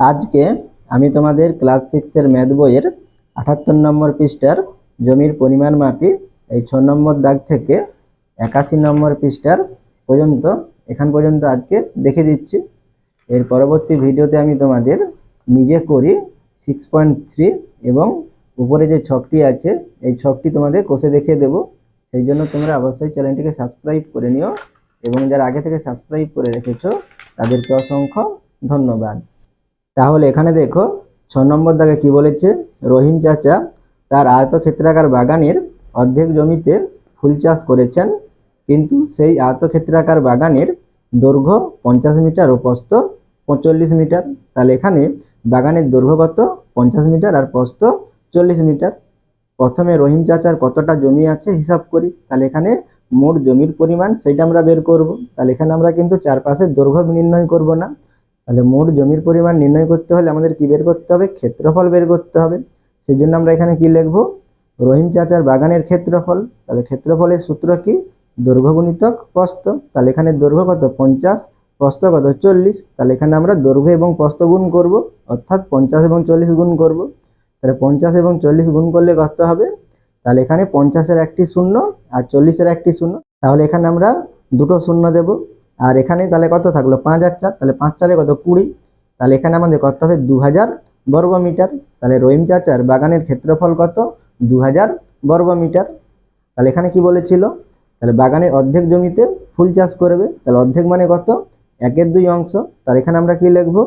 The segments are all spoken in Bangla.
আজকে আমি তোমাদের ক্লাস 6 এর ম্যাথ বইয়ের ৭৮ নম্বর পৃষ্ঠার জমির পরিমাণ মাপি এই ৬ নম্বর দাগ থেকে ৮১ নম্বর পৃষ্ঠার পর্যন্ত এখান পর্যন্ত আজকে দেখে দিচ্ছি। এর পরবর্তী ভিডিওতে আমি তোমাদের নিজে করি 6.3 এবং উপরে যে ছকটি আছে এই ছকটি তোমাদের কষে দেখিয়ে দেব। সেই জন্য তোমরা অবশ্যই চ্যানেলটিকে সাবস্ক্রাইব করে নিও এবং যারা আগে থেকে সাবস্ক্রাইব করে রেখেছো তাদেরকে অসংখ্য ধন্যবাদ। তাহলে এখানে দেখো ৬ নম্বর দাগে কি বলেছে, রহিম চাচা তার আয়তক্ষেত্রাকার বাগানের অর্ধেক জমিতে ফুল চাষ করেছেন, কিন্তু সেই আয়তক্ষেত্রাকার বাগানের দৈর্ঘ্য 50 মিটার ও প্রস্থ 45 মিটার। তাহলে এখানে বাগানের দৈর্ঘ্য কত 50 মিটার আর প্রস্থ 40 মিটার। প্রথমে রহিম চাচার কতটা জমি আছে হিসাব করি। তাহলে এখানে মোট জমির পরিমাণ সেটা আমরা বের করব। তাহলে এখানে আমরা কিন্তু চারপাশের দৈর্ঘ্য নির্ণয় করব না। তাহলে মোট জমির পরিমাণ নির্ণয় করতে হলে আমাদের কি বের করতে হবে, ক্ষেত্রফল বের করতে হবে। সেই জন্য আমরা এখানে কি লিখব, রহিম চাচার বাগানের ক্ষেত্রফল। তাহলে ক্ষেত্রফলের সূত্র কি, দৈর্ঘ্য গুণিতক প্রস্থ। তাহলে এখানে দৈর্ঘ্য কত 50, প্রস্থ কত 40। তাহলে এখানে আমরা দৈর্ঘ্য এবং প্রস্থ গুণ করব, অর্থাৎ 50 এবং 40 গুণ করব। তাহলে 50 এবং 40 গুণ করলে কত হবে, তাহলে এখানে 50-এর একটি শূন্য আর 40-এর একটি শূন্য। তাহলে এখানে আমরা দুটো শূন্য দেব। আর এখানে তাহলে কত থাকলো 5 আর 4, তাহলে 5 4 কত 20। তাহলে এখানে আমাদের কত হবে 2000 বর্গ মিটার। তাহলে রহিম চাচার বাগানের ক্ষেত্রফল কত 2000 বর্গ মিটার। তাহলে এখানে কি বলেছিল, তাহলে বাগানের অর্ধেক জমিতে ফুল চাষ করবে। তাহলে অর্ধেক মানে কত 1/2 অংশ। তাহলে এখানে আমরা কি লিখবো,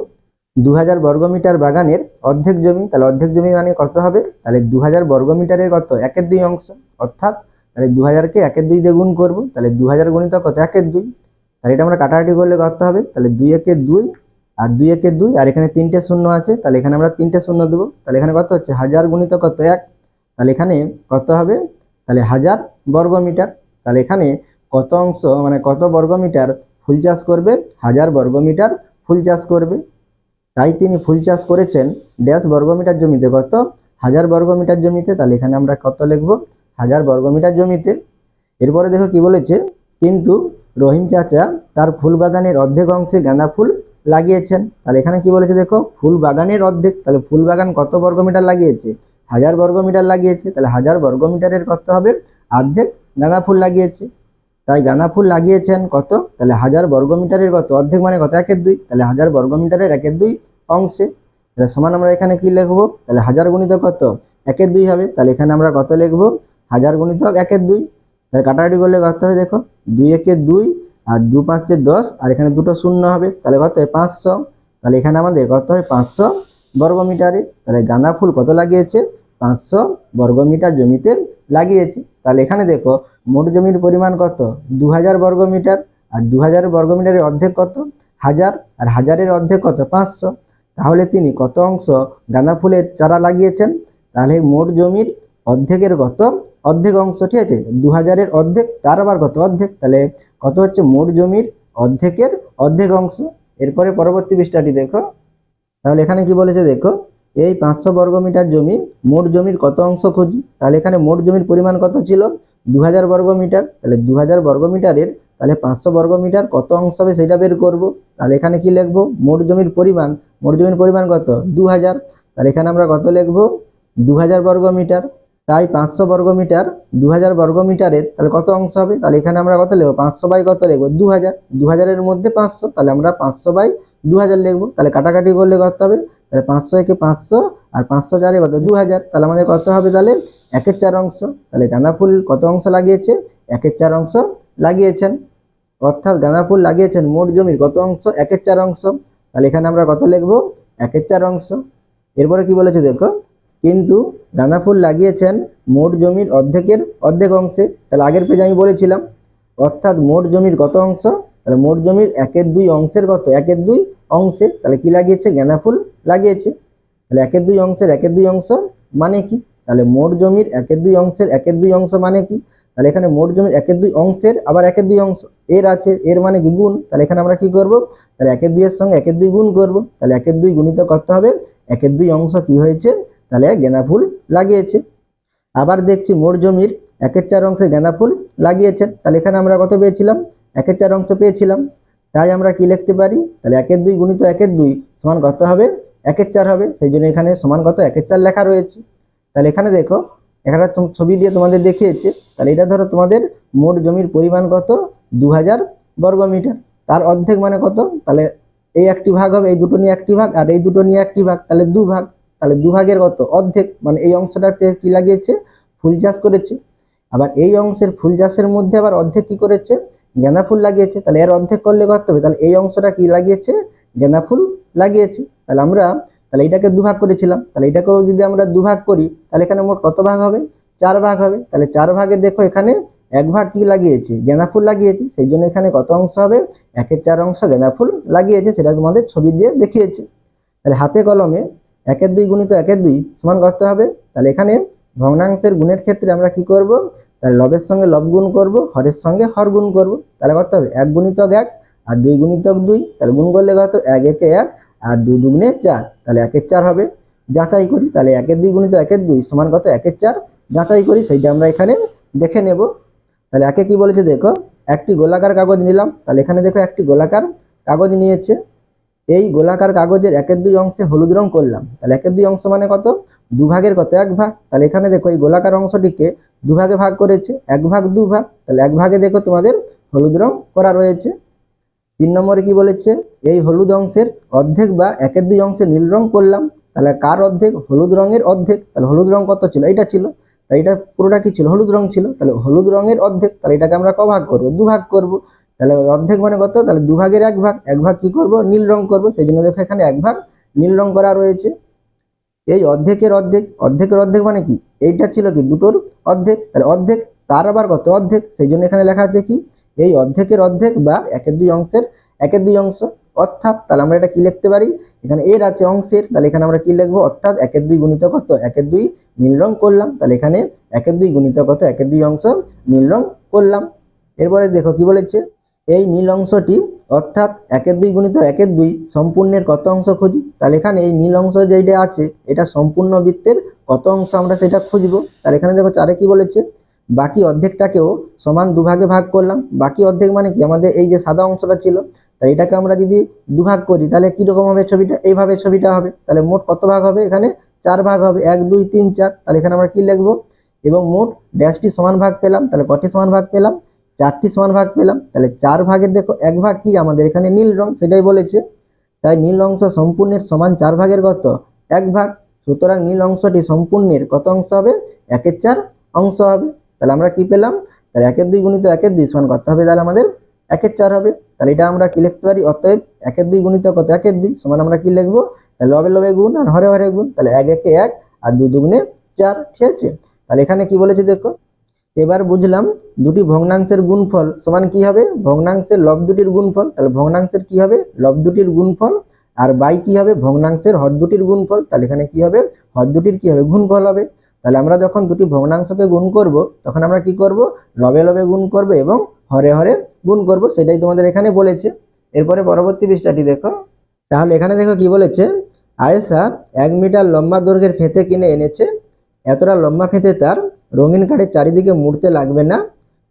2000 বর্গ মিটার বাগানের অর্ধেক জমি। তাহলে অর্ধেক জমি মানে কত হবে, তাহলে 2000 বর্গ মিটারের কত 1/2 অংশ, অর্থাৎ তাহলে 2000-কে 1/2 দিয়ে গুণ করব। তাহলে 2000 গুণিত কত 1/2। তাহলে এটা আমরা কাটাকাটি করলে কত হবে, তাহলে 2 1 2 আর 2 1 2 আর এখানে 3টে শূন্য আছে। তাহলে এখানে আমরা 3টে শূন্য দেবো। তাহলে এখানে কত হচ্ছে 1000 গুণিত কত 1। তাহলে এখানে কত হবে, তাহলে 1000 বর্গ মিটার। তাহলে এখানে কত অংশ মানে কত বর্গ মিটার ফুল চাষ করবে, 1000 বর্গ মিটার ফুল চাষ করবে। তাই তিনি ফুল চাষ করেছেন ড্যাশ বর্গমিটার জমিতে, কত 1000 বর্গমিটার জমিতে। তাহলে এখানে আমরা কত লিখব, 1000 বর্গমিটার জমিতে। এরপরে দেখো কি বলেছে, কিন্তু রহিম চাচা তার ফুল বাগানের অর্ধেক অংশে গাঁদা ফুল লাগিয়েছেন। তাহলে এখানে কি বলেছে দেখো, ফুল বাগানের অর্ধেক। তাহলে ফুল বাগান কত বর্গমিটার লাগিয়েছে, 1000 বর্গমিটার লাগিয়েছে। তাহলে 1000 বর্গমিটারের কত হবে, অর্ধেক গাঁদা ফুল লাগিয়েছে। তাই গাঁদা ফুল লাগিয়েছেন কত, তাহলে 1000 বর্গমিটারের কত অর্ধেক মানে কত 1/2। তাহলে 1000 বর্গমিটারের 1/2 অংশে। তাহলে সমান আমরা এখানে কি লিখবো, তাহলে 1000 গুণিত কত 1/2 হবে। তাহলে এখানে আমরা কত লিখবো, 1000 গুণিত 1/2। তাহলে কাটাকাটি করলে কত হবে দেখো, 2 1 2 আর 2 5 10 আর এখানে দুটো শূন্য হবে। তাহলে কত হয় 500। তাহলে এখানে আমাদের কত হয় 500 বর্গমিটারে। তাহলে গাঁদা ফুল কত লাগিয়েছে, 500 বর্গমিটার জমিতে লাগিয়েছে। তাহলে এখানে দেখো মোট জমির পরিমাণ কত 2000 বর্গমিটার, আর 2000 বর্গমিটারের অর্ধেক কত 1000, আর 1000-এর অর্ধেক কত 500। তাহলে তিনি কত অংশ গাঁদা ফুলের চারা লাগিয়েছেন, তাহলে মোট জমির অর্ধেকের কত অর্ধেক অংশ, ঠিক আছে। 2000-এর অর্ধেক তার আবার কত অর্ধেক, তাহলে কত হচ্ছে মোট জমির অর্ধেকের অর্ধেক অংশ। এরপরে পরবর্তী পৃষ্ঠাটি দেখো। তাহলে এখানে কি বলেছে দেখো, এই 500 বর্গমিটার জমি মোট জমির কত অংশ খুঁজি। তাহলে এখানে মোট জমির পরিমাণ কত ছিল 2000 বর্গমিটার। তাহলে 2000 বর্গমিটারের তাহলে 500 বর্গমিটার কত অংশ হবে সেটা বের করব। তাহলে এখানে কি লিখবো, মোট জমির পরিমাণ, মোট জমির পরিমাণ কত 2000। তাহলে এখানে আমরা কত লিখবো 2000 বর্গমিটার। তাই 500 বর্গমিটার 2000 বর্গমিটারের তাহলে কত অংশ হবে, তাহলে এখানে আমরা কত লিখবো 500 বাই কত লিখবো 2000। 2000-এর মধ্যে 500, তাহলে আমরা 500 বাই 2000 লিখবো। তাহলে কাটাকাটি করলে কত হবে, তাহলে 500 একে 500 আর 500 4-এ কত 2000। তাহলে আমাদের কত হবে, তাহলে 1/4 অংশ। তাহলে গাঁদা ফুল কত অংশ লাগিয়েছে, 1/4 অংশ লাগিয়েছেন। অর্থাৎ গাঁদা ফুল লাগিয়েছেন মোট জমির কত অংশ, 1/4 অংশ। তাহলে এখানে আমরা কত লিখবো 1/4 অংশ। এরপরে কি বলেছে দেখো, কিন্তু গাঁদা ফুল লাগিয়েছেন মোট জমির অর্ধেকের অর্ধেক অংশে। তাহলে আগের পেজে আমি বলেছিলাম, অর্থাৎ মোট জমির কত অংশ, তাহলে মোট জমির 1/2 অংশের কত 1/2 অংশে। তাহলে কি লাগিয়েছে, গাঁদা ফুল লাগিয়েছে। তাহলে 1/2 অংশের 1/2 অংশ মানে কি, তাহলে মোট জমির 1/2 অংশের 1/2 অংশ মানে কি, তাহলে এখানে মোট জমির 1/2 অংশের আবার 1/2 অংশ এর আছে, এর মানে কি গুণ। তাহলে এখানে আমরা কি করব, তাহলে 1/2 এর সঙ্গে 1/2 গুণ করব। তাহলে 1/2 গুণিত কত হবে 1/2 অংশ কি হয়েছে, তাহলে গাঁদা ফুল লাগিয়েছে। আবার দেখছি মোট জমির 1/4 অংশে গাঁদা ফুল লাগিয়েছেন। তাহলে এখানে আমরা কত পেয়েছিলাম 1/4 অংশ পেয়েছিলাম। তাই আমরা কি লিখতে পারি, তাহলে 1/2 গুণিত 1/2 সমান কত হবে 1 এর 4 হবে, সেই জন্য এখানে সমান কত 1 এর 4 লেখা রয়েছে। তাহলে এখানে দেখো, এখানে ছবি দিয়ে তোমাদের দেখিয়েছে। তাহলে এটা ধরো তোমাদের মোট জমির পরিমাণ কত 2000 বর্গমিটার, তার অর্ধেক মানে কত, তাহলে এই একটি ভাগ হবে, এই দুটো নিয়ে একটি ভাগ, আর এই দুটো নিয়ে একটি ভাগ, তাহলে 2 ভাগ। তাহলে 2 ভাগের কত অর্ধেক, মানে এই অংশটাতে কি লাগিয়েছে, ফুল চাষ করেছে। আবার এই অংশের ফুল চাষের মধ্যে আবার অর্ধেক কি করেছে, গাঁদা ফুল লাগিয়েছে। তাহলে এর অর্ধেক করলে কত হবে, তাহলে এই অংশটা কি লাগিয়েছে, গাঁদা ফুল লাগিয়েছে। তাহলে আমরা তাহলে এটাকে 2 ভাগ করেছিলাম, তাহলে এটাকেও যদি আমরা 2 ভাগ করি, তাহলে এখানে মোট কত ভাগ হবে, 4 ভাগ হবে। তাহলে 4 ভাগে দেখো এখানে 1 ভাগ কি লাগিয়েছে, গাঁদা ফুল লাগিয়েছে, সেই জন্য এখানে কত অংশ হবে, 1 এর 4 অংশ গাঁদা ফুল লাগিয়েছে, সেটা তোমাদের ছবি দিয়ে দেখিয়েছে। তাহলে হাতে কলমে 1 এর 2 গুণিত 1 এর 2 সমান করতে হবে। তাহলে এখানে ভগ্নাংশের গুণের ক্ষেত্রে আমরা কি করব, তাহলে লবের সঙ্গে লব গুণ করব, হরের সঙ্গে হর গুণ করব। তাহলে কত হবে 1 গুণিতক 1 আর 2 গুণিতক 2, তাহলে গুণ করলে কত 1 একে 1 আর 2 দুগুণে 4, তাহলে 1 এর 4 হবে। যাচাই করি, তাহলে 1 এর 2 গুণিত 1 এর 2 সমান কত 1 এর 4, যাচাই করি, সেইটা আমরা এখানে দেখে নেব। তাহলে একে কি বলেছে দেখো, একটি গোলাকার কাগজ নিলাম। তাহলে এখানে দেখো একটি গোলাকার কাগজ নিয়েছে, এই গোলাকার কাগজের 1 এর 2 অংশে হলুদ রং করলাম। তাহলে 1 এর 2 অংশ মানে কত, 2 ভাগের কত 1 ভাগ। তাহলে এখানে দেখো এই গোলাকার অংশটিকে 2 ভাগে ভাগ করেছে, 1 ভাগ 2 ভাগ। তাহলে 1 ভাগে দেখো তোমাদের হলুদ রং করা রয়েছে। 3 নম্বরে কি বলেছে, এই হলুদ অংশের অর্ধেক বা 1 এর 2 অংশে নীল রং করলাম। তাহলে কার অর্ধেক, হলুদ রঙের অর্ধেক। তাহলে হলুদ রং কত ছিল, এটা ছিল, তাই এটা পুরোটা কি ছিল, হলুদ রং ছিল। তাহলে হলুদ রঙের অর্ধেক, তাহলে এটাকে আমরা ক ভাগ করব, 2 ভাগ করব। তাহলে অর্ধেক মানে কত, তাহলে 2 ভাগের 1 ভাগ, 1 ভাগ কি করব, নীল রং করব, সেই জন্য দেখো এখানে 1 ভাগ নীল রং করা রয়েছে। এই অর্ধেকের অর্ধেক, অর্ধেকের অর্ধেক মানে কি, এইটা ছিল কি দুটোর অর্ধেক, তাহলে অর্ধেক তার আবার কত অর্ধেক, সেই জন্য এখানে লেখা আছে কি, এই অর্ধেকের অর্ধেক বা 1 এর 2 অংশের 1 এর 2 অংশ। অর্থাৎ তাহলে আমরা এটা কি লিখতে পারি, এখানে এর আছে অংশের, তাহলে এখানে আমরা কি লিখবো, অর্থাৎ 1 এর 2 গুণিত কত 1 এর 2 নীল রং করলাম। তাহলে এখানে 1 এর 2 গুণিত কত 1 এর 2 অংশ নীল রং করলাম। এরপরে দেখো কি বলেছে, এই নীল অংশটি অর্থাৎ 1 এর 2 গুণিত 1 এর 2 সম্পূর্ণের কত অংশ খুঁজি। তাহলে এখানে এই নীল অংশ যেটা আছে, এটা সম্পূর্ণ বৃত্তের কত অংশ আমরা সেটা খুঁজবো। তাহলে এখানে দেখো 4 কি বলেছে, বাকি অর্ধেকটাকেও সমান 2 ভাগে ভাগ করলাম। বাকি অর্ধেক মানে কি, আমাদের এই যে সাদা অংশটা ছিল, তাই এটাকে আমরা যদি 2 ভাগ করি, তাহলে কি রকম হবে ছবিটা, এইভাবে ছবিটা হবে। তাহলে মোট কত ভাগ হবে, এখানে 4 ভাগ হবে, 1 2 3 4। তাহলে এখানে আমরা কি লিখবো, এবং মোট ড্যাশটি সমান ভাগ পেলাম। তাহলে কটি সমান ভাগ পেলাম, 4টি সমান ভাগ পেলাম। তাহলে 4 ভাগের দেখো 1 ভাগ কি আমাদের এখানে নীল রং, সেটাই বলেছে। তাই নীল অংশ সম্পূর্ণের সমান 4 ভাগের কত 1 ভাগ। সুতরাং নীল অংশটি সম্পূর্ণের কত অংশ হবে, 1 এর 4 অংশ হবে। তাহলে আমরা কি পেলাম, তাহলে 1 এর 2 গুণিত 1 এর 2 সমান কত হবে, তাহলে আমাদের 1 এর 4 হবে। তাহলে এটা আমরা কি লিখতে পারি, অতএব 1 এর 2 গুণিত কত 1 এর 2 সমান আমরা কি লিখবো, তাহলে লবে লবে গুণ আর হরে হরে গুণ। তাহলে 1 একে 1 আর 2 দুগুণে 4, ঠিক আছে। তাহলে এখানে কি বলেছে দেখো, এবার বুঝলাম দুটি ভগ্নাংশের গুণফল সমান কি হবে, ভগ্নাংশের লব দুটির গুণফল। তাহলে ভগ্নাংশের কি হবে, লব দুটির গুণফল, আর বাই কি হবে, ভগ্নাংশের হর দুটির গুণফল। তাহলে এখানে কি হবে, হর দুটির কি হবে, গুণফল হবে। তাহলে আমরা যখন দুটি ভগ্নাংশকে গুণ করব, তখন আমরা কি করব, লবে লবে গুণ করব এবং হরে হরে গুণ করব, সেটাই তোমাদের এখানে বলেছে। এরপরে পরবর্তী পৃষ্ঠাটি দেখো। তাহলে এখানে দেখো কি বলেছে, আয়েশা 1 মিটার লম্বা দৈর্ঘ্যের ফেঁতে কিনে এনেছে। এতটা লম্বা ফেঁতে তার রঙিন কাঠের চারিদিকে মুড়তে লাগবে না,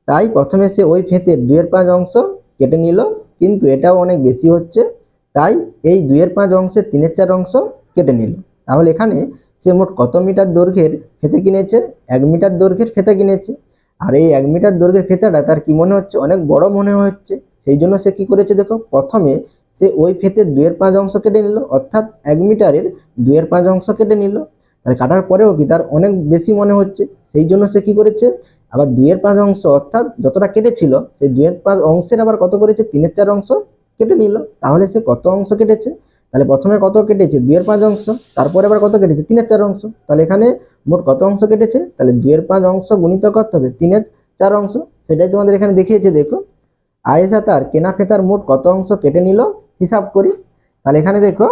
তাই প্রথমে সে ওই ফেঁতের 2/5 অংশ কেটে নিল, কিন্তু এটাও অনেক বেশি হচ্ছে, তাই এই 2/5 অংশের 3/4 অংশ কেটে নিল। তাহলে এখানে সে মোট কত মিটার দৈর্ঘ্যের ফেঁতে কিনেছে, 1 মিটার দৈর্ঘ্যের ফেঁতে কিনেছে। আর এই 1 মিটার দৈর্ঘ্যের ফেঁতাটা তার কি মনে হচ্ছে, অনেক বড় মনে হচ্ছে, সেই জন্য সে কি করেছে দেখো, প্রথমে সে ওই ফেঁতের 2/5 অংশ কেটে নিল, অর্থাৎ 1 মিটারের 2/5 অংশ কেটে নিল। তাহলে কাটার পরেও কি তার অনেক বেশি মনে হচ্ছে, সেই জন্য সে কি করেছে, আবার 2/5 অংশ অর্থাৎ যতটা কেটেছিল সেই 2/5 অংশের আবার কত করেছে, 3/4 অংশ কেটে নিল। তাহলে সে কত অংশ কেটেছে, তাহলে প্রথমে কত কেটেছে 2/5 অংশ, তারপরে আবার কত কেটেছে 3/4 অংশ। তাহলে এখানে মোট কত অংশ কেটেছে, তাহলে 2/5 অংশ গুণিত করতে হবে 3/4 অংশ, সেটাই তোমাদের এখানে দেখিয়েছে। দেখো আয়েশা তার কেনা ফেতার মোট কত অংশ কেটে নিল, হিসাব করি। তাহলে এখানে দেখো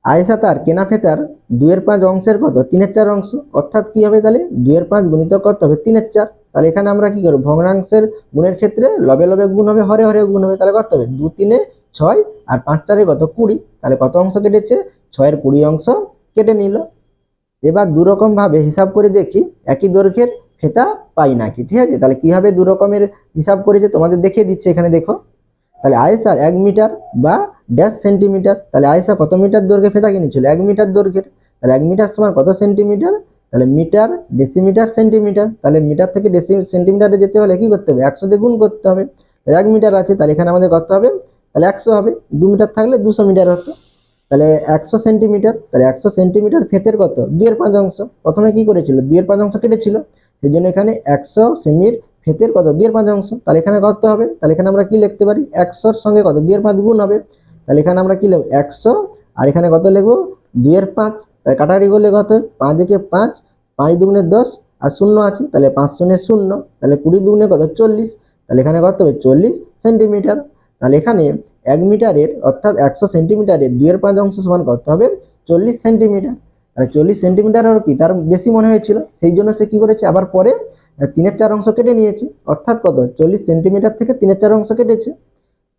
আয়েশা তার কেনা ফেতার 2/5 অংশের কত 3/4 অংশ, অর্থাৎ কি হবে, তাহলে 2/5 গুণিত করতে হবে 3/4। তাহলে এখানে আমরা কি করব, ভগ্নাংশের গুণের ক্ষেত্রে লবে লবে গুণ হবে, হরে হরে গুণ হবে। তাহলে কত হবে, 2 3 6 আর 5 4 কত 20। তাহলে কত অংশ কেটেছে, 6 এর 20 অংশ কেটে নিল। এবার দুরকম ভাবে হিসাব করে দেখি একই দৈর্ঘ্যের ফেতা পাই নাকি, ঠিক আছে। তাহলে কিভাবে হবে, দু রকমের হিসাব করেছে তোমাদের দেখিয়ে দিচ্ছে এখানে দেখো। তাহলে আয়েশার 1 মিটার বা ড্যাশ সেন্টিমিটার। তাহলে আয়েশা কত মিটার দৈর্ঘ্যে ফেতা কিনেছিল? 1 মিটার দৈর্ঘ্যের। তাহলে 1 মিটার সমান কত সেন্টিমিটার? তাহলে মিটার, ডেসিমিটার, সেন্টিমিটার। তাহলে মিটার থেকে সেন্টিমিটারে যেতে হলে কি করতে হবে? 100 দিয়ে গুণ করতে হবে। তাহলে 1 মিটার আছে, তাহলে এখানে আমাদের কত হবে? তাহলে 100 হবে। 2 মিটার থাকলে 200 মিটার হতো। তাহলে 100 সেন্টিমিটার। তাহলে 100 সেন্টিমিটার ক্ষেত্রের কত? 2/5 অংশ। প্রথমে কি করেছিল? 2/5 অংশ কেটেছিল, সেই জন্য এখানে 100 সেমির ক্ষেত্রের কত? 2/5 অংশ। তাহলে এখানে কত হবে? তাহলে এখানে আমরা কি লিখতে পারি? 100-র সঙ্গে কত? 2/5 গুণ হবে। তাহলে এখানে আমরা কি লিখব? 100, আর এখানে কত লিখবো? 2/5। তাহলে কাটাকাটি করলে কত? 5 একে 5, 5 দুগুণে 10, আর শূন্য আছে, তাহলে 5 শূন্যে 0, তাহলে 20 দুগুণে কত? 40। তাহলে এখানে কত হবে? 40 সেন্টিমিটার। তাহলে এখানে 1 মিটারের অর্থাৎ 100 সেন্টিমিটারের 2/5 অংশ সমান কত হবে? 40 সেন্টিমিটার। তাহলে 40 সেন্টিমিটার আর কি তার বেশি মনে হয়েছিল, সেই জন্য সে কি করেছে? আবার পরে 3/4 অংশ কেটে নিয়েছে, অর্থাৎ কত? 40 সেন্টিমিটার থেকে 3/4 অংশ কেটেছে।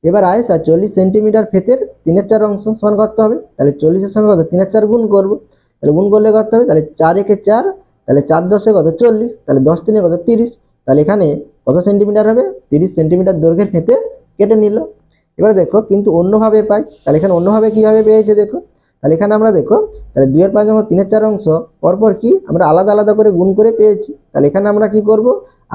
এবার আয়েশা 40 সেন্টিমিটার ফেতের 3/4 অংশ সমান কত হবে? তাহলে 40-এর সঙ্গে কত? 3/4 গুণ করবো। তাহলে গুণ করলে কত হবে? তাহলে 4 একে 4, তাহলে 4 10-এ কত? 40, তাহলে 10 3-এ কত? 30। তাহলে এখানে কত সেন্টিমিটার হবে? 30 সেন্টিমিটার দৈর্ঘ্যের ফেতে কেটে নিল। এবার দেখো কিন্তু অন্যভাবে পাই, তাহলে এখানে অন্যভাবে কিভাবে পেয়েছে দেখো। তাহলে এখানে আমরা দেখো, তাহলে 2/5 অংশ 3/4 অংশ পরপর কি আমরা আলাদা আলাদা করে গুণ করে পেয়েছি। তাহলে এখানে আমরা কি করব?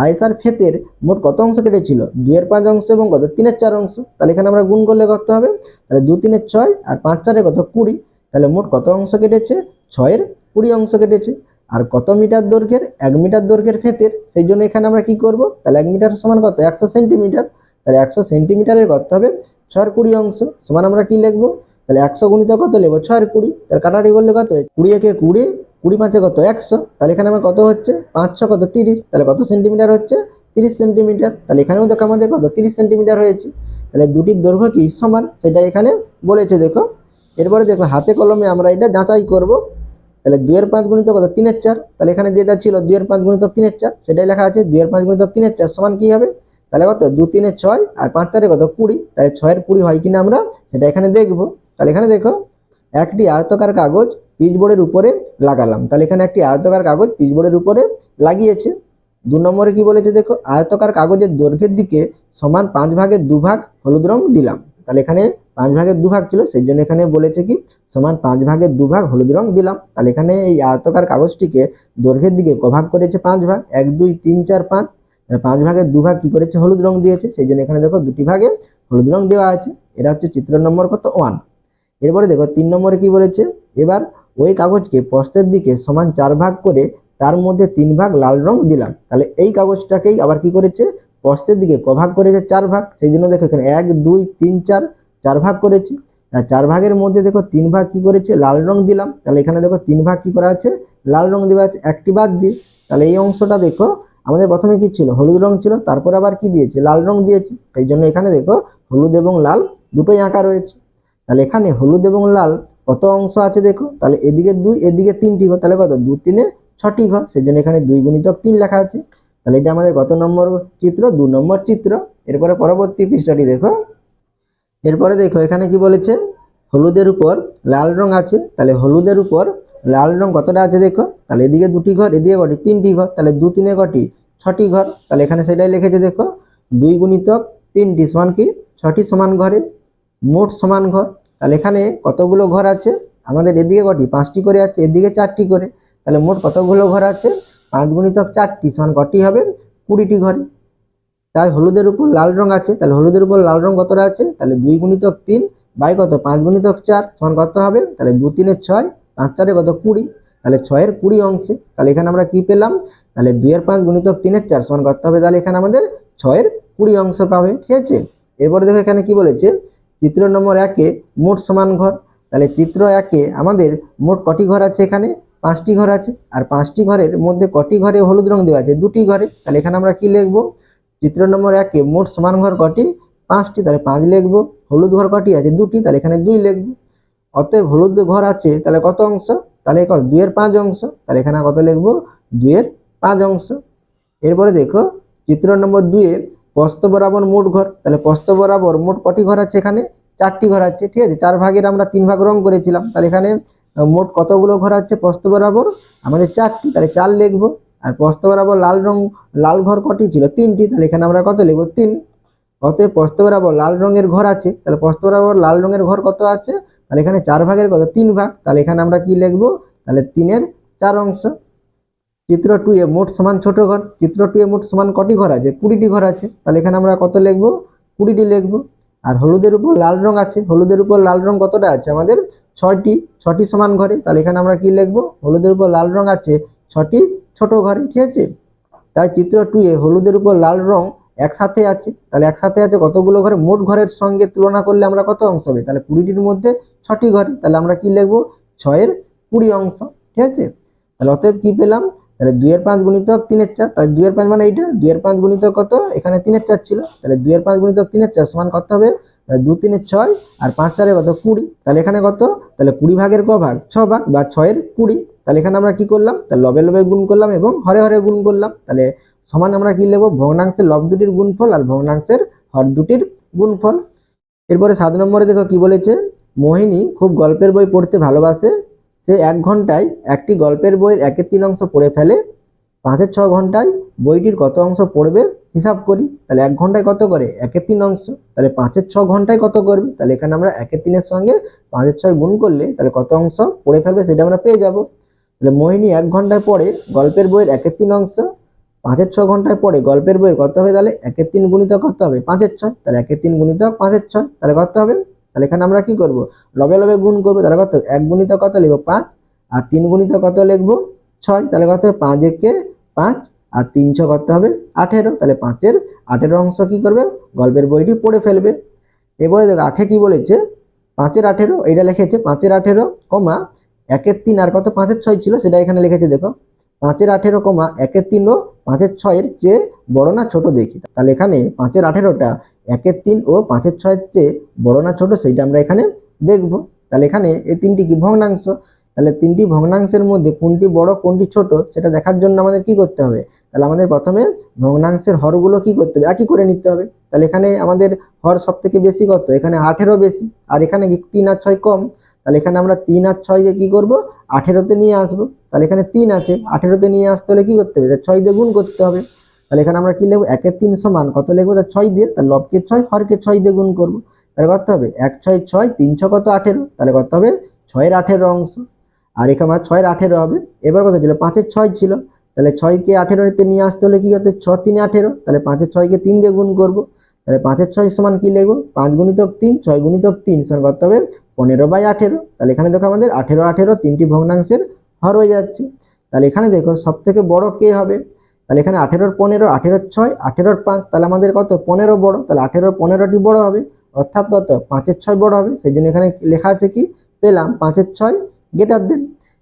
আয়েশার ফেতের মোট কত অংশ কেটেছিল? 2/5 অংশ এবং কত? 3/4 অংশ। তাহলে এখানে আমরা গুণ করলে কত হবে? তাহলে 2 3-এ 6, আর 5 4-এ কত? 20। তাহলে মোট কত অংশ কেটেছে? 6-এর 20 অংশ কেটেছে। আর কত মিটার দৈর্ঘ্যের? 1 মিটার দৈর্ঘ্যের ফেতের, সেই জন্য এখানে আমরা কি করব? তাহলে 1 মিটার সমান কত? 100 সেন্টিমিটার। তাহলে 100 সেন্টিমিটারের কত হবে? 6-এর 20 অংশ সমান আমরা কি লিখবো? তাহলে 100 গুণিত কত লিখবো? 6-এর 20। তাহলে কাটাকাটি করলে কত? 20 একে 20, 20 5-এ কত? 100। তাহলে এখানে আমার কত হচ্ছে? 5 6 কত? 30। তাহলে কত সেন্টিমিটার হচ্ছে? 30 সেন্টিমিটার। তাহলে এখানেও দেখো আমাদের কত? 30 সেন্টিমিটার হয়েছে। তাহলে দুটির দৈর্ঘ্য কি সমান, সেটা এখানে বলেছে দেখো। এরপরে দেখো হাতে কলমে আমরা এটা যাচাই করব। তাহলে 2/5 গুণিত কত? 3/4। তাহলে এখানে যেটা ছিল 2/5 গুণিত 3/4, সেটাই লেখা আছে। 2/5 গুণিত 3/4 সমান কি হবে? তাহলে কত? 2 3-এ 6, আর 5 4-এ কত? 20। তাহলে 6-এর 20 হয় কিনা আমরা সেটা এখানে দেখব। তাহলে এখানে দেখো একটি আয়তাকার কাগজ পিচবোর্ডের উপরে লাগালাম। তাহলে এখানে একটি আয়তাকার কাগজ পিচবোর্ডের উপরে লাগিয়েছে। 2 নম্বরে কি বলেছে দেখো? আয়তাকার কাগজের দৈর্ঘ্যের দিকে সমান 5 ভাগের 2 ভাগ হলুদ রং দিলাম। তাহলে এখানে 5 ভাগের 2 ভাগ ছিল, সেই জন্য এখানে বলেছে কি সমান 5 ভাগের 2 ভাগ হলুদ রং দিলাম। তাহলে এখানে এই আয়তাকার কাগজটিকে দৈর্ঘ্যের দিকে কভাগ করেছে 5 ভাগ, 1 2 3 4 5। 5 ভাগের 2 ভাগ কি করেছে? হলুদ রং দিয়েছে, সেই জন্য এখানে দেখো দুটি ভাগে হলুদ রং দেওয়া আছে। এটা হচ্ছে চিত্র নম্বর কত? 1। এরপরে দেখো 3 নম্বরে কি বলেছে? এবার ওই কাগজকে প্রস্থের দিকে সমান 4 ভাগ করে তার মধ্যে 3 ভাগ লাল রং দিলাম। তাহলে এই কাগজটাকেই আবার কি করেছে? প্রস্থের দিকে কভাগ করেছে 4 ভাগ, সেই জন্য দেখো এখানে 1 2 3 4 4 ভাগ করেছে। আর 4 ভাগের মধ্যে দেখো 3 ভাগ কি করেছে? লাল রং দিলাম। তাহলে এখানে দেখো 3 ভাগ কি করা আছে? লাল রং দেওয়া আছে, একটি বাদ দিয়ে। তাহলে এই অংশটা দেখো আমাদের প্রথমে কি ছিল? হলুদ রং ছিল, তারপর আবার কি দিয়েছে? লাল রং দিয়েছে, সেই জন্য এখানে দেখো হলুদ এবং লাল দুটোই আঁকা রয়েছে। তাহলে এখানে হলুদ এবং লাল কত অংশ আছে দেখো? তাহলে এদিকে 2, এদিকে 3টি ঘর, তাহলে কত? 2 3-এ 6টি ঘর, সেই জন্য এখানে 2 গুণিতক 3 লেখা আছে। তাহলে এটা আমাদের কত নম্বর চিত্র? 2 নম্বর চিত্র। এরপরে পরবর্তী পৃষ্ঠাটি দেখো। এরপরে দেখো এখানে কি বলেছে? হলুদের উপর লাল রং আছে, তাহলে হলুদের উপর লাল রং কতটা আছে দেখো? তাহলে এদিকে 2টি ঘর, এদিকে কটি? 3টি ঘর, তাহলে 2 3-এ কটি? 6টি ঘর। তাহলে এখানে সেটাই লিখেছে দেখো, 2 গুণিতক 3টি সমান কি? 6টি সমান ঘরে মোট সমান ঘর। তাহলে এখানে কতগুলো ঘর আছে? আমাদের এদিকে কটি? 5টি করে আছে, এদিকে 4টি করে। তাহলে মোট কতগুলো ঘর আছে? 5 গুণিতক 4টি সমান কটি হবে? 20টি ঘর। তাই হলুদের উপর লাল রং আছে, তাহলে হলুদের উপর লাল রং কতটা আছে? তাহলে 2 গুণিতক 3 বাই কত? 5 গুণিতক 4 সমান কত হবে? তাহলে 2 3-এ 6, 5 4-এ কত? 20। তাহলে 6-এর 20 অংশে। তাহলে এখানে আমরা কি পেলাম? তাহলে 2/5 গুণিতক 3/4 সমান কত হবে? তাহলে এখানে আমাদের 6-এর 20 অংশ পাবে। ঠিক আছে। এরপরে দেখো এখানে কি বলেছে? চিত্র নম্বর 1-এ মোট সমান ঘর। তাহলে চিত্র 1-এ আমাদের মোট কটি ঘর আছে? এখানে 5টি ঘর আছে। আর 5টি ঘরের মধ্যে কটি ঘরে হলুদ রং দেওয়া আছে? 2টি ঘরে। তাহলে এখানে আমরা কি লিখবো? চিত্র নম্বর 1-এ মোট সমান ঘর কটি? 5টি, তাহলে 5 লিখবো। হলুদ ঘর কটি আছে? 2টি, তাহলে এখানে 2 লিখবো। অতএব হলুদ ঘর আছে তাহলে কত অংশ? তাহলে 2/5 অংশ। তাহলে এখানে কত লিখবো? 2/5 অংশ। এরপরে দেখো চিত্র নম্বর 2-এ প্রস্থ বরাবর মোট ঘর। তাহলে প্রস্থ বরাবর মোট কটি ঘর আছে? এখানে 4টি ঘর আছে। ঠিক আছে, 4 ভাগের আমরা 3 ভাগ রং করেছিলাম। তাহলে এখানে মোট কতগুলো ঘর আছে প্রস্থ বরাবর? আমাদের 4টি, তাহলে 4 লিখবো। আর প্রস্থ বরাবর লাল ঘর কটি ছিল? 3টি, তাহলে এখানে আমরা কত লিখবো? 3। অতএব প্রস্থ বরাবর লাল রঙের ঘর আছে, তাহলে প্রস্থ বরাবর লাল রঙের ঘর কত আছে, তাহলে এখানে 4 ভাগের কত 3 ভাগ, তাহলে এখানে আমরা কি লিখবো, তাহলে 3-এর 4 অংশ। চিত্র 2 এ মোট সমান ছোট ঘর, চিত্র 2 এ মোট সমান কটি ঘর আছে, 20টি ঘর আছে, তাহলে এখানে আমরা কত লিখবো, 20টি লিখবো। আর হলুদের উপর লাল রং আছে, হলুদের উপর লাল রং কতটা আছে আমাদের 6টি সমান ঘরে, তাহলে এখানে আমরা কি লিখবো, হলুদের উপর লাল রং আছে 6টি ছোট ঘরে, ঠিক আছে। তাই চিত্র 2 এ হলুদের উপর লাল রং একসাথে আছে, তাহলে একসাথে আছে কতগুলো ঘরে, মোট ঘরের সঙ্গে তুলনা করলে আমরা কত অংশ হবে, তাহলে 20টির মধ্যে 6টি ঘর, তাহলে আমরা কি লিখবো 6-এর 20 অংশ, ঠিক আছে। তাহলে অতএব কি পেলাম, তাহলে 2-এর 5 গুণিতক 3-এর 4, তাহলে 2-এর 5 মানে এইটা, 2-এর 5 গুণিতক কত, এখানে 3-এর 4 ছিল, তাহলে 2-এর 5 গুণিতক 3-এর 4 সমান কত হবে, 2 3 6 আর 5 4 কত 20, তাহলে এখানে কত, তাহলে 20 ভাগের ক ভাগ, 6 ভাগ বা 6-এর 20, তাহলে এখানে আমরা কি করলাম, তাহলে লবে লবে গুণ করলাম এবং হরে হরে গুণ করলাম, তাহলে সমান আমরা কি লিখবো, ভগ্নাংশের লব দুটির গুণফল আর ভগ্নাংশের হর দুটির গুণফল। এরপরে 7 নম্বরে দেখো কি বলেছে, মোহিনী খুব গল্পের বই পড়তে ভালোবাসে, সে 1 ঘন্টায় একটি গল্পের বইয়ের 1/3 অংশ পড়ে ফেলে, 5-এর 6 ঘন্টায় বইটির কত অংশ পড়বে হিসাব করি, তাহলে 1 ঘন্টায় কত করে 1/3 অংশ, তাহলে 5-এর 6 ঘন্টায় কত করবে, তাহলে এখানে আমরা 1/3 এর সঙ্গে 5-এর 6 গুণ করলে তাহলে কত অংশ পড়ে ফেলবে সেটা আমরা পেয়ে যাব। তাহলে মোহিনী 1 ঘন্টায় পড়ে গল্পের বইয়ের 1/3 অংশ, 5-এর 6 ঘন্টায় পড়ে গল্পের বইয়ের কত হবে, তাহলে 1/3 গুণিতক কত হবে 5-এর 6, তাহলে 1/3 গুণিতক 5-এর 6, তাহলে কত হবে, তাহলে এখানে আমরা কি করব, লবে লবে গুণ করব, তাহলে কত 1 গুণিতক কত লিখব 5 আর 3 গুণিতক কত লিখব 6, তাহলে কত হবে 5 একে 5 আর 3 6 কত হবে 18, তাহলে 5-এর 18 অংশ কি করবে, গল্পের বইটি পড়ে ফেলবে। এবারে দেখো 8 কি বলেছে, 5-এর 18 এটা লিখেছে 5-এর 18 কমা 1-এর 3 আর কত 5-এর 6 ছিল সেটা এখানে লিখেছে, দেখো 5-এর 18 কমা 1-এর 3 ও 5-এর 6 এর চেয়ে বড় না ছোট দেখি, তাহলে এখানে 5-এর 18টা 1-এর 3 ও 5-এর 6 এর চেয়ে বড় না ছোট সেইটা আমরা এখানে দেখব। তাহলে এখানে এই তিনটি কি ভগ্নাংশ, তাহলে তিনটি ভগ্নাংশের মধ্যে কোনটি বড় কোনটি ছোট সেটা দেখার জন্য আমাদের কি করতে হবে, তাহলে আমাদের প্রথমে ভগ্নাংশের হরগুলো কি করতে হবে, একই করে নিতে হবে। তাহলে এখানে আমাদের হর সব থেকে বেশি কত, এখানে 8-এরও বেশি, আর এখানে কি 3 আর 6 কম, তাহলে এখানে আমরা 3 আর 6 কে কি করব 18তে নিয়ে আসবো, তাহলে এখানে 3 আছে 18তে নিয়ে আসতে হলে কি করতে হবে, 6 দিয়ে গুণ করতে হবে, তাহলে এখানে আমরা কি লিখবো 1-এর 3 সমান কত লিখবো, 6 দিয়ে, তাহলে লবকে 6 হরকে 6 দিয়ে গুণ করবো, তাহলে কত হবে 1 6 6 3 6 কত 18, তাহলে কত হবে 6-এর 18 অংশ, আর এখানে আমার 6-এর 18 হবে। এবার কত ছিল 5-এর 6 ছিল, তাহলে 6 কে 18তে নিয়ে আসতে হলে কি করতে 6 3 18, তাহলে 5-এর 6 কে 3 দিয়ে গুণ করবো, তাহলে 5-এর 6 সমান কি লিখবো 5 গুণিতক 3 6 গুণিতক 3 সমান কত হবে 15/18, তাহলে এখানে দেখো আমাদের 18 18 তিনটি ভগ্নাংশের হর হয়ে যাচ্ছে। তাহলে এখানে দেখো সব থেকে বড় কে হবে, তাহলে এখানে 18 15 18 6 18 5, তাহলে আমাদের কত 15 বড়, তাহলে 18 15টি বড় হবে, অর্থাৎ কত 5-এর 6 বড় হবে, সেই জন্য এখানে লেখা আছে কি পেলাম 5-এর 6 গ্রেটার দেন।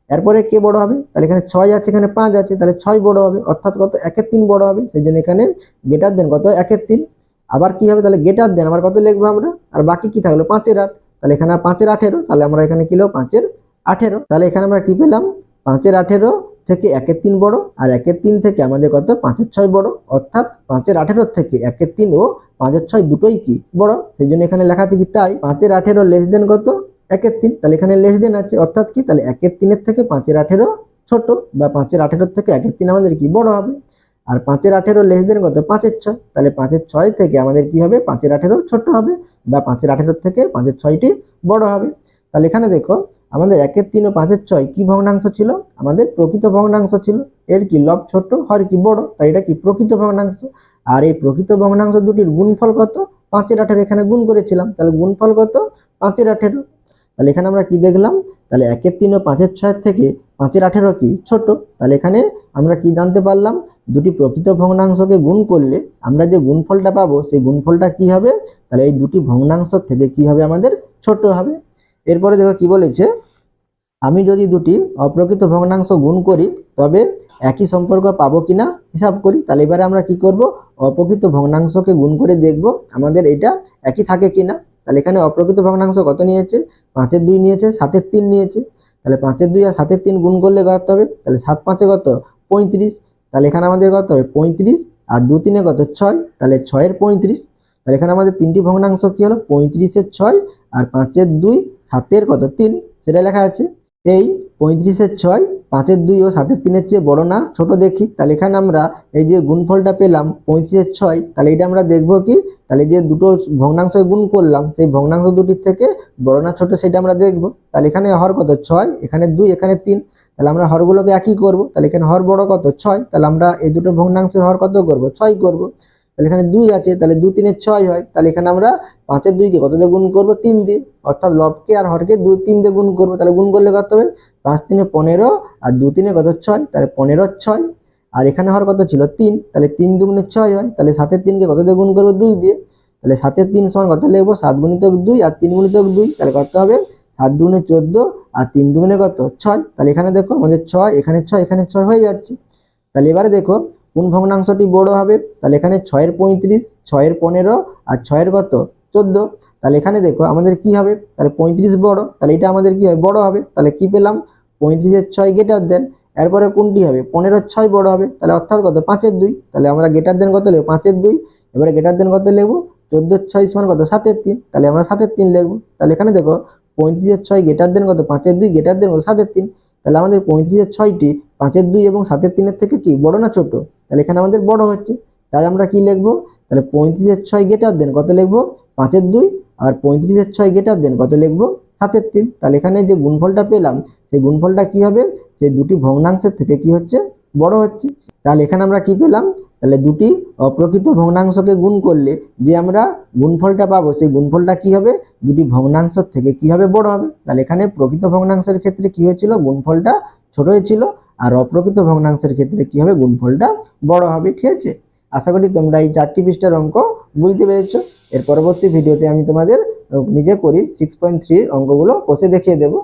এরপরে কে বড় হবে, তাহলে এখানে 6 আছে এখানে 5 আছে, তাহলে 6 বড় হবে, অর্থাৎ কত 1-এর 3 বড় হবে, সেই জন্য এখানে গ্রেটার দেন কত 1-এর 3। আবার কি হবে, তাহলে গ্রেটার দেন আবার কত লিখবো আমরা, আর বাকি কি থাকলো 5-এর 8, তাহলে এখানে 5-এর 18, তাহলে আমরা এখানে কি লিখবো 5-এর 18, তাহলে এখানে আমরা কি পেলাম 5-এর 18 থেকে 1-এর 3 বড়, আর 1-এর 3 থেকে আমাদের কত 5-এর 6 বড়, অর্থাৎ 5-এর 18 থেকে 1-এর 3 ও 5-এর 6 দুটোই কি বড়, সেই জন্য এখানে লেখা আছে কি তাই 5-এর 18 লেস দেন কত 1-এর 3, তাহলে এখানে লেস দেন আছে, অর্থাৎ কি তাহলে 1-এর 3 এর থেকে 5-এর 18 ছোট, বা 5-এর 18 থেকে 1-এর 3 আমাদের কি বড় হবে, আর 5-এর 18 লেস দেন কত 5-এর 6, তাহলে 5-এর 6 থেকে আমাদের কি হবে 5-এর 18 ছোট হবে, বা 5-এর 18 থেকে 5-এর 6টি বড় হবে। তাহলে এখানে দেখো আমাদের 1-এর 3 ও 5-এর 6 কি ভগ্নাংশ ছিল, আমাদের প্রকৃত ভগ্নাংশ ছিল, এর কি লব ছোট হর কি বড়, তাই এটা কি প্রকৃত ভগ্নাংশ। আর এই প্রকৃত ভগ্নাংশ দুটির গুণফল কত 5-এর 18, এখানে গুণ করেছিলাম, তাহলে গুণফল কত 5-এর 18, তাহলে এখানে আমরা কি দেখলাম, তাহলে 1-এর 3 ও 5-এর 6 থেকে 5-এর 18 কি ছোট, তাহলে এখানে আমরা কি জানতে পারলাম, দুটি প্রকৃত ভগ্নাংশকে গুণ করলে আমরা যে গুণফলটা পাবো সেই গুণফলটা কি হবে, তাহলে এই দুটি ভগ্নাংশ থেকে কি হবে আমাদের ছোট হবে। এরপরে দেখো কি বলেছে, আমি যদি দুটি অপ্রকৃত ভগ্নাংশ গুণ করি তবে একই সম্পর্ক পাবো কিনা হিসাব করি, তাহলে এবারে আমরা কি করব অপ্রকৃত ভগ্নাংশকে গুণ করে দেখব আমাদের এটা একই থাকে কিনা। তাহলে এখানে অপ্রকৃত ভগ্নাংশ কত নিয়েছে 5-এর 2 নিয়েছে 7-এর 3 নিয়েছে, তাহলে 5-এর 2 আর 7-এর 3 গুণ করলে কত হবে, তাহলে 7 5 কত 35, তাহলে এখানে আমাদের কত হবে 35 আর 2 3 কত 6, তাহলে 6-এর 35, তাহলে এখানে আমাদের তিনটি ভগ্নাংশ কি হলো 35-এর 6 আর 5-এর 2 7-এর কত 3 সেটা লেখা আছে। এই 35-এর 6 5-এর 2 ও 7-এর 3-এর চেয়ে বড় না ছোট দেখি। তাহলে এখানে আমরা এই যে গুণফলটা পেলাম 35-এর 6, তাহলে এটা আমরা দেখবো কি, তাহলে যে দুটো ভগ্নাংশ গুণ করলাম সেই ভগ্নাংশ দুটির থেকে বড় না ছোট সেটা আমরা দেখবো। তাহলে এখানে হর কত 6, এখানে 2, এখানে 3, তাহলে আমরা হরগুলোকে একই করব। তাহলে এখানে হর বড় কত 6, তাহলে আমরা এই দুটো ভগ্নাংশের হর কত করব 6 করব। তাহলে এখানে 2 আছে, তাহলে 2 3 6 হয়। তাহলে এখানে আমরা 5-এর 2 কে কত দিয়ে গুণ করব 3 দিয়ে, অর্থাৎ লবকে আর হরকে 2 3 দিয়ে গুণ করব। তাহলে গুণ করলে কত হবে 5 3 15 আর 2 3 কত 6, তাহলে 15 6। আর এখানে হর কত ছিল 3, তাহলে 3 2 6 হয়। তাহলে 7-এর 3 কে কত দিয়ে গুণ করব 2 দিয়ে। তাহলে 7-এর 3 সমান কত লিখবো 7 গুণিতক 2 আর 3 গুণিতক 2, তাহলে কত হবে 7 2 14 আর 3 2 কত 6। তাহলে এখানে দেখো আমাদের 6, এখানে 6, এখানে 6 হয়ে যাচ্ছে। তাহলে এবারে দেখো কোন ভগ্নাংশটি বড় হবে। তাহলে এখানে 6-এর 35, 6-এর 15 আর 6-এর কত 14। তাহলে এখানে দেখো আমাদের কি হবে, তাহলে 35 বড়, তাহলে এটা আমাদের কি হবে বড় হবে। তাহলে কি পেলাম 35-এর 6 গ্রেটার দেন, এরপরে কোনটি হবে 15-এর 6 বড় হবে, তাহলে অর্থাৎ কত 5-এর 2। তাহলে আমরা গ্রেটার দেন কত লিখব 5-এর 2, এবারে গ্রেটার দেন কত লিখবো 14-এর 6 সমান কত 7-এর 3, তাহলে আমরা 7-এর 3 লিখবো। তাহলে এখানে দেখো 35-এর 6 গ্রেটার দেন কত 5-এর 2 গ্রেটার দেন কত 7-এর 3, তাহলে আমাদের 35-এর 6টি 5-এর 2 এবং 7-এর 3-এর থেকে কি বড় না ছোট, তাহলে এখানে আমাদের বড় হচ্ছে। তাই আমরা কি লিখবো, তাহলে 35-এর 6 গ্রেটার দেন কত লিখবো 5-এর 2, আর 35-এর 6 গ্রেটার দেন কত লিখবো 7-এর 3। তাহলে এখানে যে গুণফলটা পেলাম সেই গুণফলটা কি হবে, সেই দুটি ভগ্নাংশের থেকে কি হচ্ছে বড় হচ্ছে। তাহলে এখানে আমরা কি পেলাম, তাহলে দুটি অপ্রকৃত ভগ্নাংশকে গুণ করলে যে আমরা গুণফলটা পাবো সেই গুণফলটা কি হবে দুটি ভগ্নাংশের থেকে কি হবে বড় হবে। তাহলে এখানে প্রকৃত ভগ্নাংশের ক্ষেত্রে কি হয়েছিল গুণফলটা ছোট হয়েছিল, আর অপ্রকৃত ভগ্নাংশের ক্ষেত্রে কি হবে গুণফলটা বড় হবে। ঠিক আছে, আশা করি তোমরা এই 4টি পৃষ্ঠার অঙ্ক বুঝতে পেরেছো। এর পরবর্তী ভিডিওতে আমি তোমাদের নিজে করি 6.3 অঙ্কগুলো কষে দেখিয়ে দেবো।